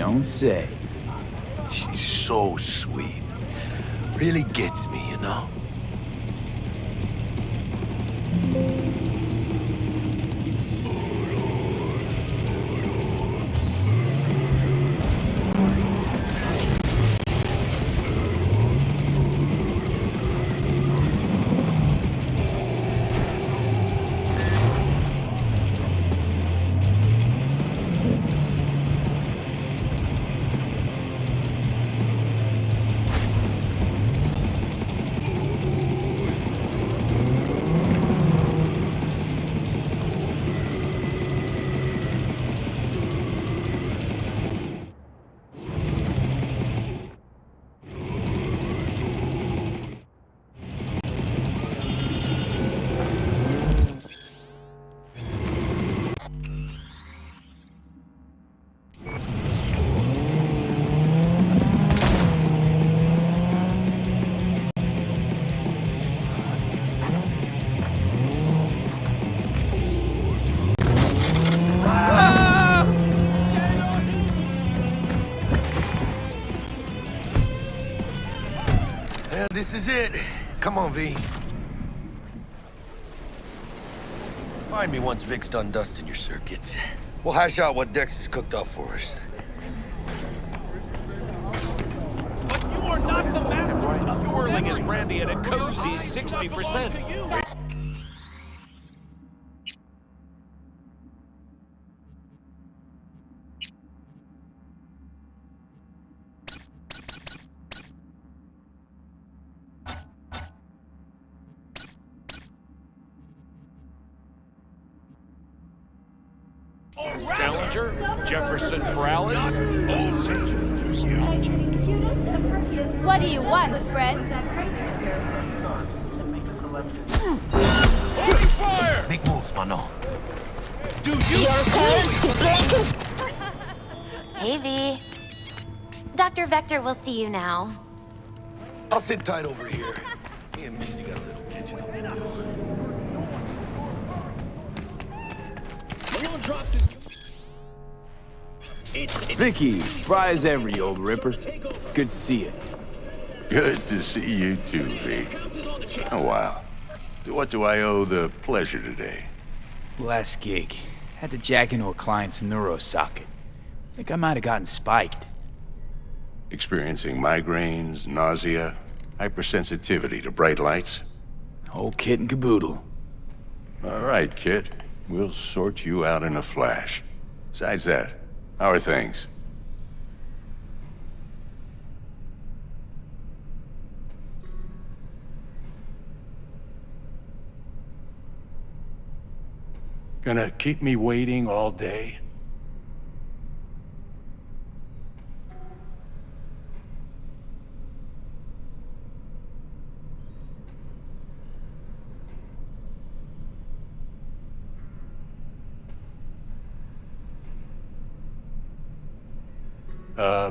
don't say. She's so sweet. Really gets me, you know? Well, this is it. Come on, V. Find me once Vic's done dusting your circuits. We'll hash out what Dex has cooked up for us. But you are not the masters of whirling his brandy at a cozy 60%. Challenger, Jefferson Perales. What do you want, friend? Open fire! Big moves, mano. Do you? Your first blankest. Hey, V. Dr. Vector will see you now. I'll sit tight over here. Me and Misty got a little catching up to do. Vicky, spry as ever, you old ripper. It's good to see you. Good to see you too, V. Oh, wow. What do I owe the pleasure today? Last gig. Had to jack into a client's neuro socket. Think I might have gotten spiked. Experiencing migraines, nausea, hypersensitivity to bright lights? Whole kit and caboodle. All right, kid. We'll sort you out in a flash. Besides that, how are things? Gonna keep me waiting all day?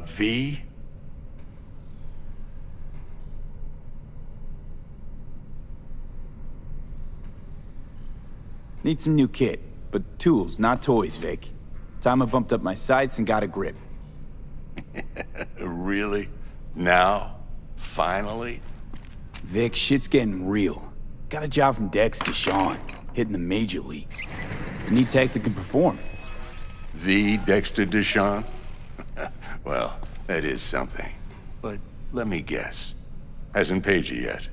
V? Need some new kit, but tools, not toys, Vic. Time I bumped up my sights and got a grip. Really? Now? Finally? Vic, shit's getting real. Got a job from Dex to Sean, hitting the major leagues. Need tech that can perform. The Dexter Deshawn? Well, that is something. But let me guess. Hasn't paid you yet.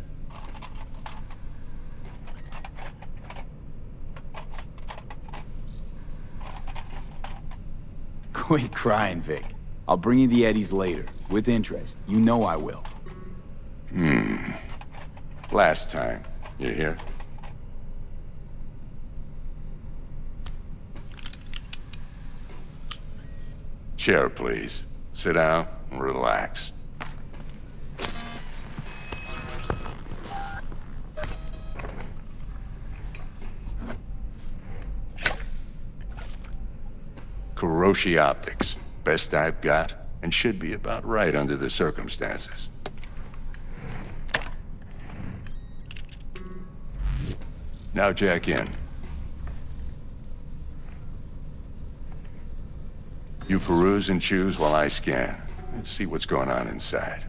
Quit crying, Vic. I'll bring you the eddies later, with interest. You know I will. Last time. You hear? Chair, please. Sit down and relax. Kuroshi Optics. Best I've got, and should be about right under the circumstances. Now jack in. You peruse and choose while I scan. See what's going on inside.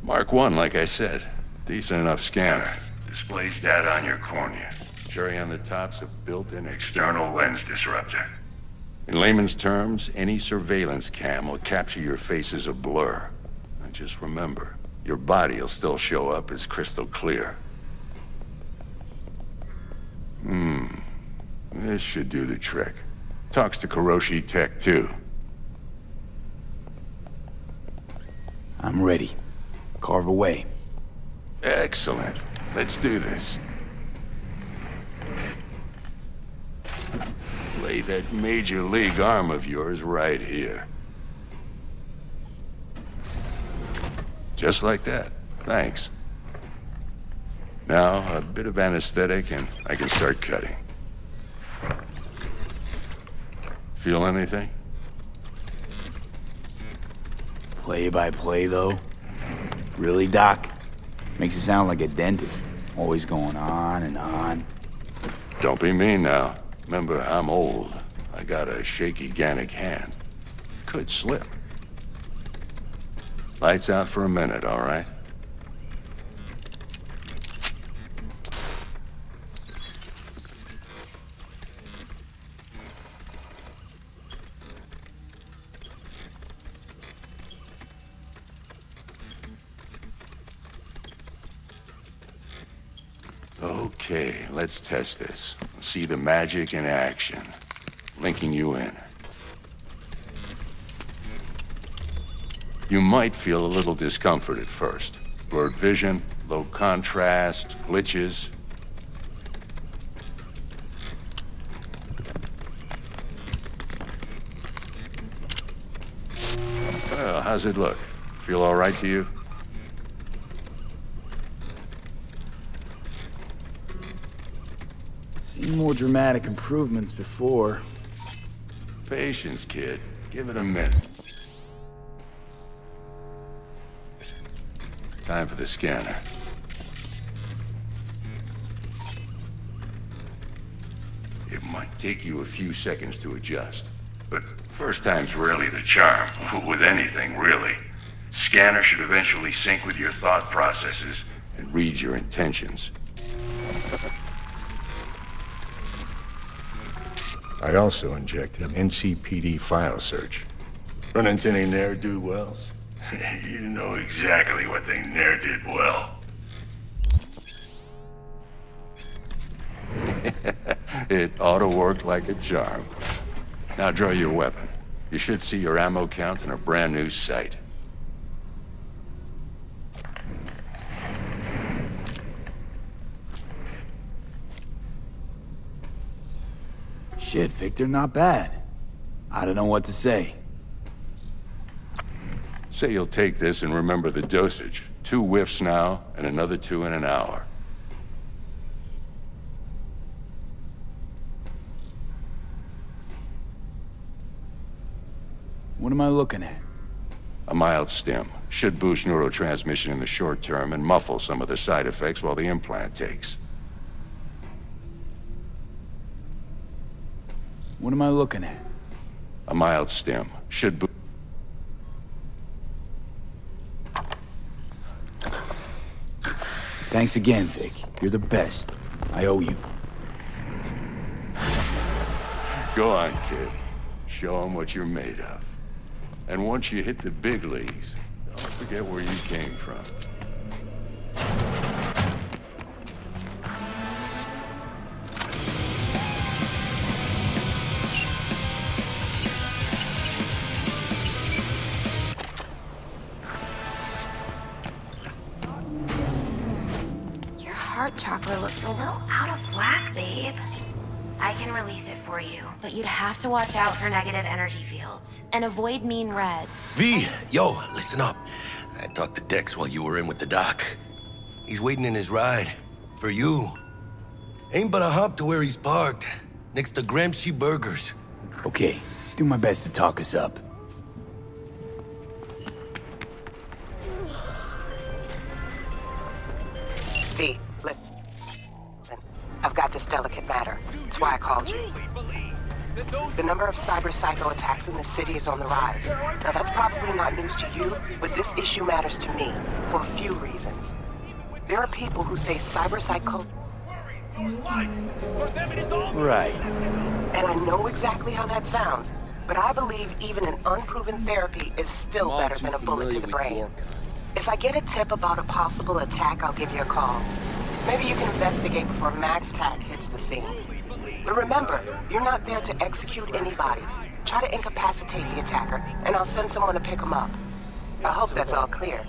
Mark 1, like I said. Decent enough scanner. Displays data on your cornea. Cherry on the top's a built-in external lens disruptor. In layman's terms, any surveillance cam will capture your face as a blur. And just remember, your body will still show up as crystal clear. This should do the trick. Talks to Kuroshi Tech, too. I'm ready. Carve away. Excellent. Let's do this. Lay that major league arm of yours right here. Just like that. Thanks. Now, a bit of anesthetic and I can start cutting. Feel anything? Play by play, though? Really, Doc? Makes it sound like a dentist. Always going on and on. Don't be mean now. Remember, I'm old. I got a shaky Gannic hand. Could slip. Lights out for a minute, all right? Okay, let's test this. See the magic in action. Linking you in. You might feel a little discomfort at first. Blurred vision, low contrast, glitches. Well, how's it look? Feel all right to you? Seen more dramatic improvements before. Patience, kid. Give it a minute. Time for the scanner. It might take you a few seconds to adjust, but first time's rarely the charm, with anything, really. Scanner should eventually sync with your thought processes and read your intentions. I also injected an NCPD file search. Run into any ne'er-do-wells? You know exactly what they ne'er did well. It ought to work like a charm. Now draw your weapon. You should see your ammo count in a brand new sight. Shit, Victor, not bad. I don't know what to say. Say you'll take this and remember the dosage. 2 whiffs now, and another 2 in an hour. What am I looking at? A mild stim. Should boost neurotransmission in the short term and muffle some of the side effects while the implant takes. What am I looking at? A mild stim. Should boost... Thanks again, Vic. You're the best. I owe you. Go on, kid. Show them what you're made of. And once you hit the big leagues, don't forget where you came from. Your heart chakra looks a little out of whack, babe. I can release it for you, but you'd have to watch out for negative energy fields and avoid mean reds. V, yo, listen up. I talked to Dex while you were in with the doc. He's waiting in his ride. For you. Ain't but a hop to where he's parked. Next to Gramsci Burgers. Okay, Do my best to talk us up. V, listen. I've got this delicate matter. That's why I called you. The number of cyber psycho attacks in the city is on the rise. Now that's probably not news to you, but this issue matters to me for a few reasons. There are people who say cyber psycho... Right. And I know exactly how that sounds, but I believe even an unproven therapy is still better than a bullet to the brain. If I get a tip about a possible attack, I'll give you a call. Maybe you can investigate before Max Tack hits the scene. But remember, you're not there to execute anybody. Try to incapacitate the attacker, and I'll send someone to pick him up. I hope that's all clear.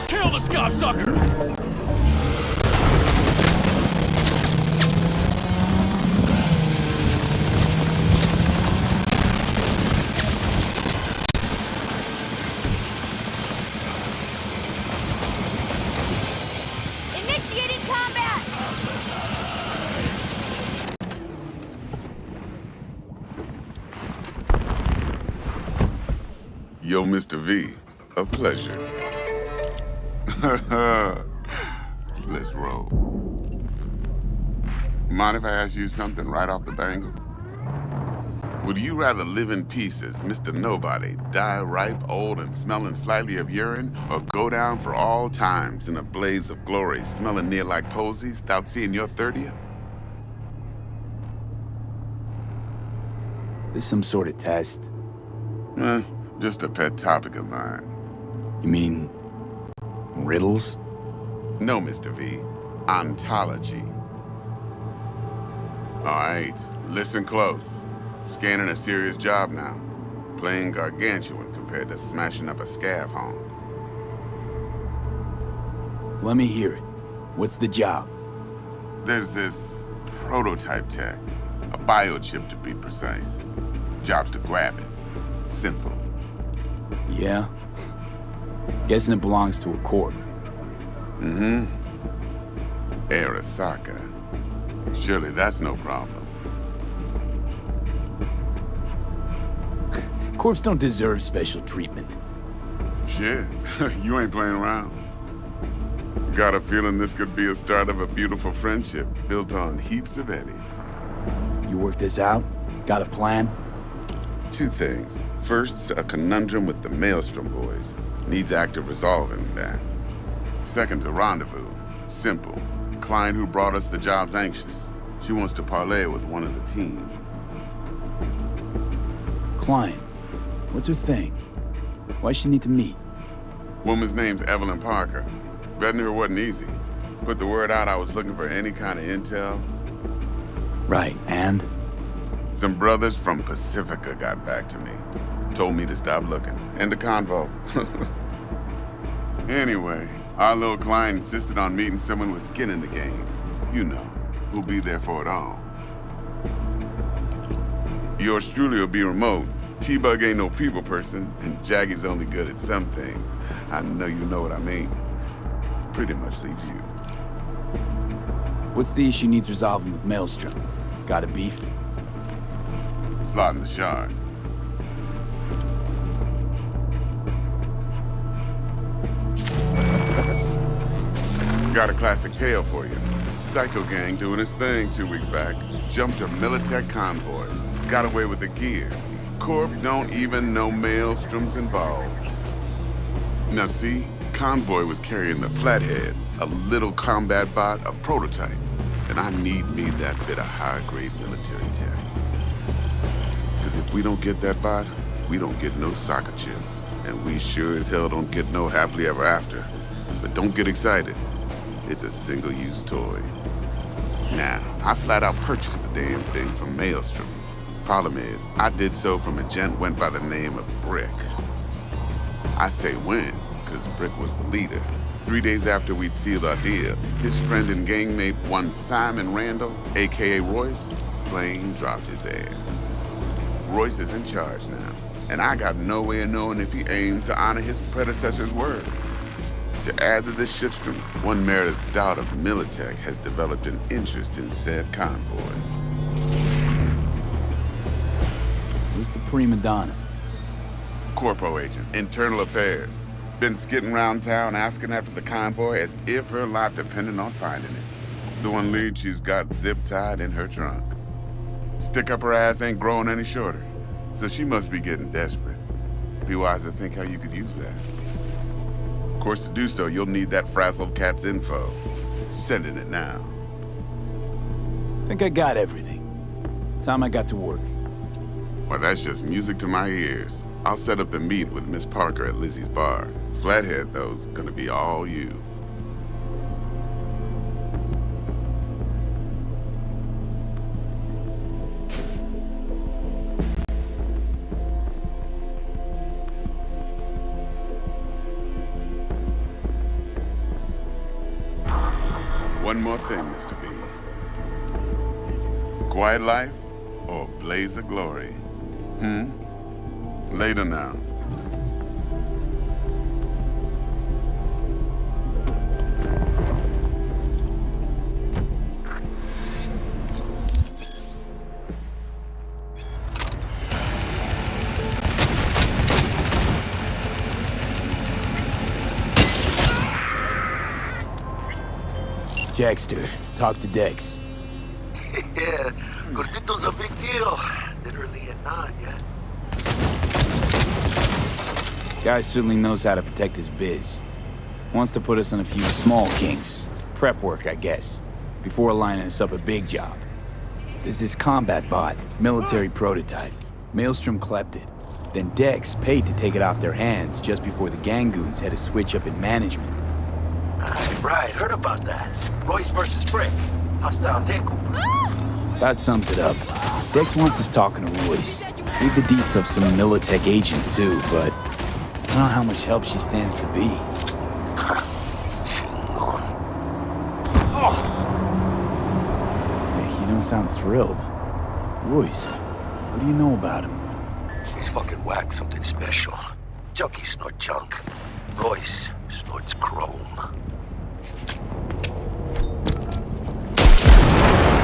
Kill the scoff sucker! Initiating combat! Yo, Mr. V, a pleasure. Let's roll. Mind if I ask you something right off the bangle? Would you rather live in pieces, Mr. Nobody, die ripe, old, and smelling slightly of urine, or go down for all times in a blaze of glory, smelling near like posies, without seeing your 30th? This some sort of test. Just a pet topic of mine. You mean... riddles? No, Mr. V. Ontology. All right, listen close. Scanning a serious job now. Playing gargantuan compared to smashing up a scav home. Let me hear it. What's the job? There's this prototype tech. A biochip to be precise. Job's to grab it. Simple. Yeah? Guessing it belongs to a corp. Mm-hmm. Arasaka. Surely that's no problem. Corps don't deserve special treatment. Shit, you ain't playing around. Got a feeling this could be a start of a beautiful friendship built on heaps of eddies. You work this out? Got a plan? Two things. First, a conundrum with the Maelstrom boys. Needs active resolving that. Second, a rendezvous. Simple. Client who brought us the job's anxious. She wants to parlay with one of the team. Client. What's her thing? Why's she need to meet? Woman's name's Evelyn Parker. Betting her wasn't easy. Put the word out I was looking for any kind of intel. Right, and? Some brothers from Pacifica got back to me. Told me to stop looking. End of convo. Anyway, our little client insisted on meeting someone with skin in the game. You know, who'll be there for it all. Yours truly will be remote. T-Bug ain't no people person, and Jaggy's only good at some things. I know you know what I mean. Pretty much leaves you. What's the issue needs resolving with Maelstrom? Got a beef? Slotting the shard. Got a classic tale for you. Psycho gang doing his thing 2 weeks back. Jumped a Militech convoy. Got away with the gear. Corp don't even know Maelstrom's involved. Now see, convoy was carrying the Flathead, a little combat bot, a prototype. And I need me that bit of high-grade military tech. Because if we don't get that bot, we don't get no soccer chip. And we sure as hell don't get no happily ever after. But don't get excited. It's a single-use toy. Now, I flat out purchased the damn thing from Maelstrom. Problem is, I did so from a gent went by the name of Brick. I say when, because Brick was the leader. 3 days after we'd sealed our deal, his friend and gangmate, one Simon Randall, aka Royce, plain dropped his ass. Royce is in charge now, and I got no way of knowing if he aims to honor his predecessor's word. To add to this shitstorm, one Meredith Stout of Militech has developed an interest in said convoy. Who's the prima donna? Corpo agent, internal affairs. Been skidding around town asking after the convoy as if her life depended on finding it. The one lead she's got zip-tied in her trunk. Stick up her ass ain't growing any shorter, so she must be getting desperate. Be wise to think how you could use that. Of course, to do so, you'll need that frazzled cat's info. Sending it now. Think I got everything. Time I got to work. Well, that's just music to my ears. I'll set up the meet with Miss Parker at Lizzie's bar. Flathead, though's gonna be all you. One more thing, Mr. B. Quiet life or blaze of glory? Later now. Jackster, talk to Dex. Yeah, Gordito's a big deal. Literally and not yet. Guy certainly knows how to protect his biz. Wants to put us on a few small kinks. Prep work, I guess. Before lining us up a big job. There's this combat bot, military prototype. Maelstrom clept it. Then Dex paid to take it off their hands just before the Gangoons had a switch up in management. Right, heard about that. Royce versus Brick. Hostile takeover. That sums it up. Dex wants us talking to Royce. Need the deets of some Militech agent too, but I don't know how much help she stands to be. Hey, you don't sound thrilled. Royce, what do you know about him? He's fucking whack, something special. Junkies snort junk. Royce snorts chrome.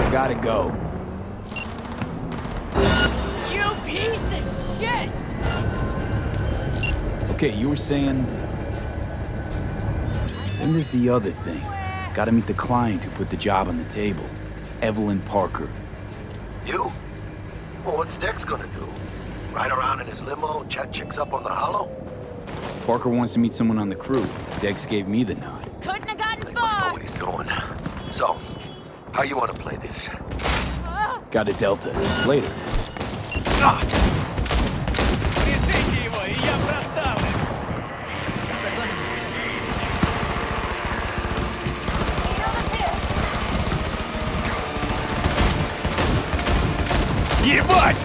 Gotta go. You piece of shit! Okay, you were saying... Then there's the other thing. Gotta meet the client who put the job on the table. Evelyn Parker. You? Well, what's Dex gonna do? Ride around in his limo, chat chicks up on the hollow? Parker wants to meet someone on the crew. Dex gave me the nod. Couldn't have gotten He must know far! what he's doing. So, how you want to play this? Got a Delta. Later. Вяжите его, и я проставлюсь! Ебать!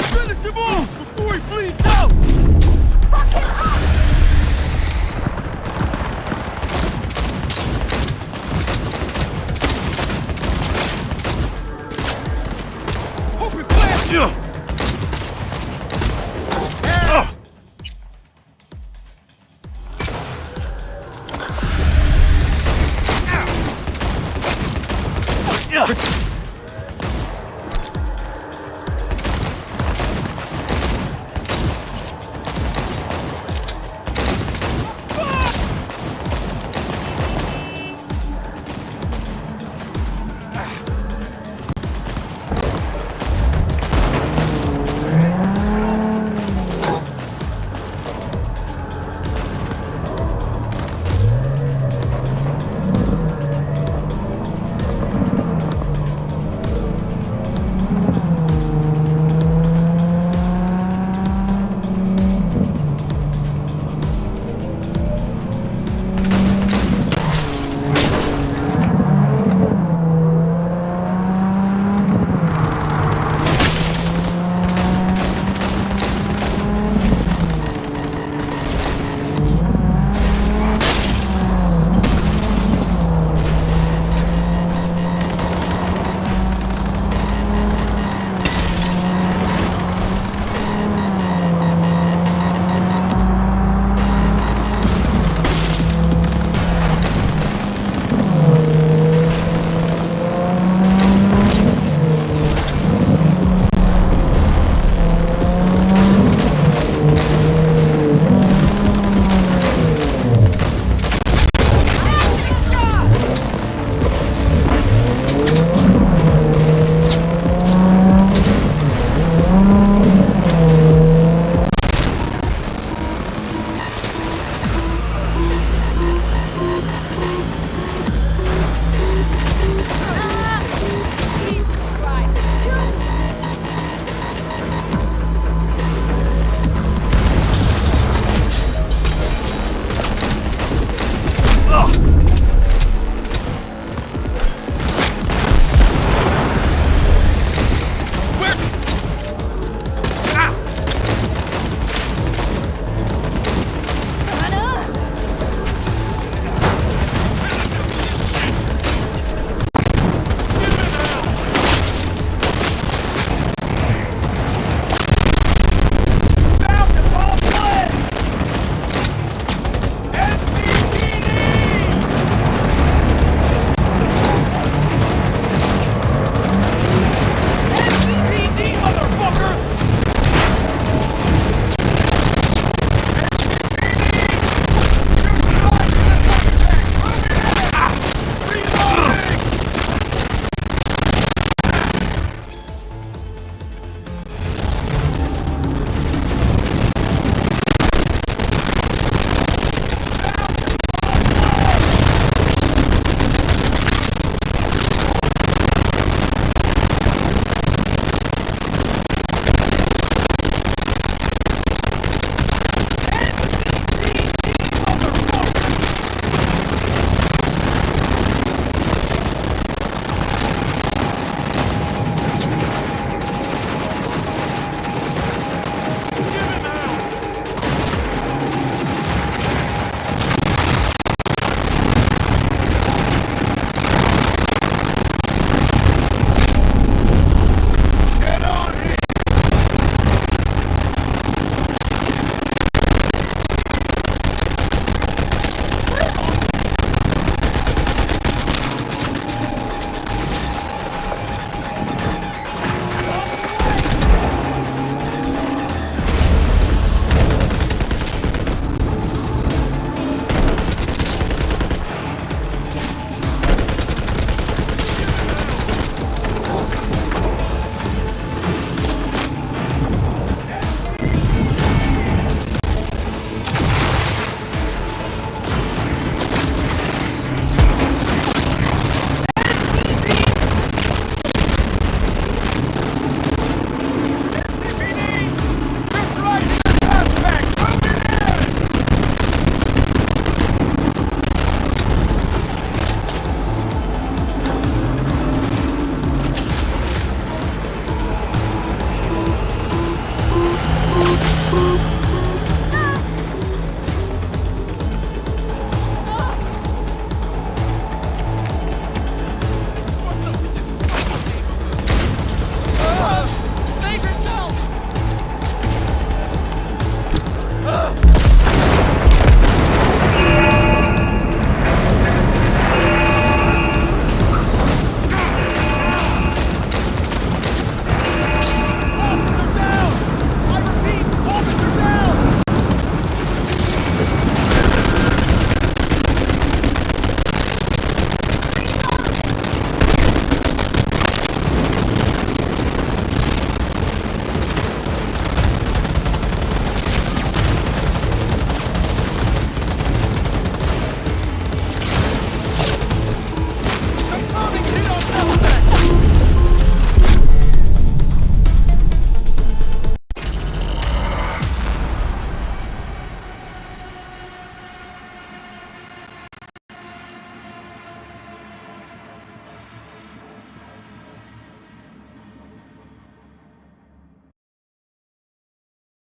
Finish him off before he bleeds out! Hope it blasts!